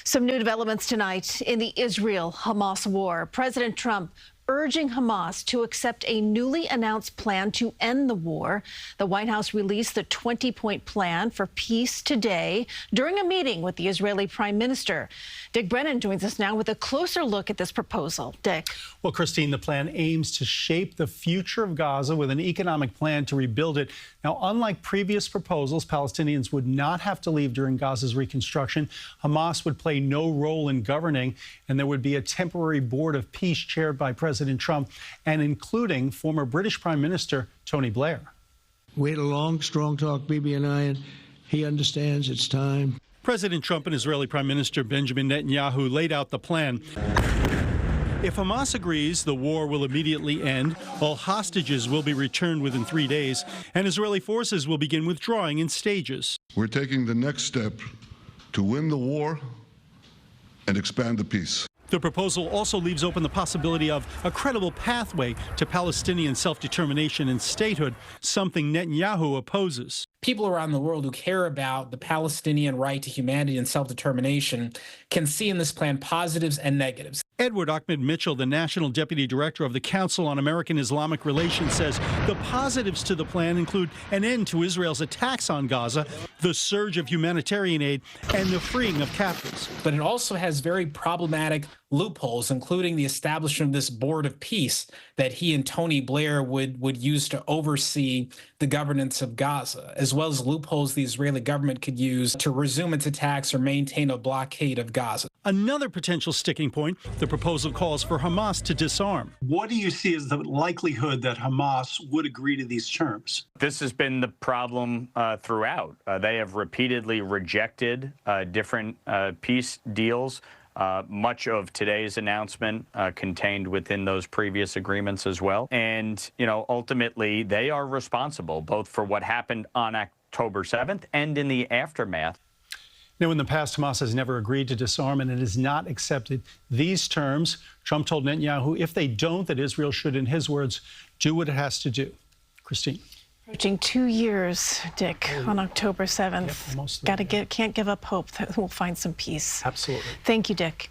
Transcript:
Some new developments tonight in the Israel-Hamas war. President Trump urging Hamas to accept a newly announced plan to end the war. The White House released the 20-point plan for peace today during a meeting with the Israeli Prime Minister. Dick Brennan joins us now with a closer look at this proposal. Dick. Well, Christine, the plan aims to shape the future of Gaza with an economic plan to rebuild it. Now, unlike previous proposals, Palestinians would not have to leave during Gaza's reconstruction. Hamas would play no role in governing, and there would be a temporary board of peace chaired by President Trump and including former British Prime Minister Tony Blair. We had a long, strong talk, Bibi and I, and he understands it's time. President Trump and Israeli Prime Minister Benjamin Netanyahu laid out the plan. If Hamas agrees, the war will immediately end, all hostages will be returned within 3 days, and Israeli forces will begin withdrawing in stages. We're taking the next step to win the war and expand the peace. The proposal also leaves open the possibility of a credible pathway to Palestinian self-determination and statehood, something Netanyahu opposes. People around the world who care about the Palestinian right to humanity and self-determination can see in this plan positives and negatives. Edward Ahmed Mitchell, the National Deputy Director of the Council on American Islamic Relations, says the positives to the plan include an end to Israel's attacks on Gaza, the surge of humanitarian aid, and the freeing of captives. But it also has very problematic loopholes, including the establishment of this board of peace that he and Tony Blair would use to oversee the governance of Gaza, as well as loopholes the Israeli government could use to resume its attacks or maintain a blockade of Gaza. Another potential sticking point, the proposal calls for Hamas to disarm. What do you see as the likelihood that Hamas would agree to these terms? This has been the problem throughout. They have repeatedly rejected different peace deals. Much of today's announcement contained within those previous agreements as well. And, ultimately, they are responsible both for what happened on October 7th and in the aftermath. Now, in the past, Hamas has never agreed to disarm, and it has not accepted these terms. Trump told Netanyahu if they don't, that Israel should, in his words, do what it has to do. Christine. Approaching 2 years, Dick, on October 7th. Yep, can't give up hope that we'll find some peace. Absolutely. Thank you, Dick.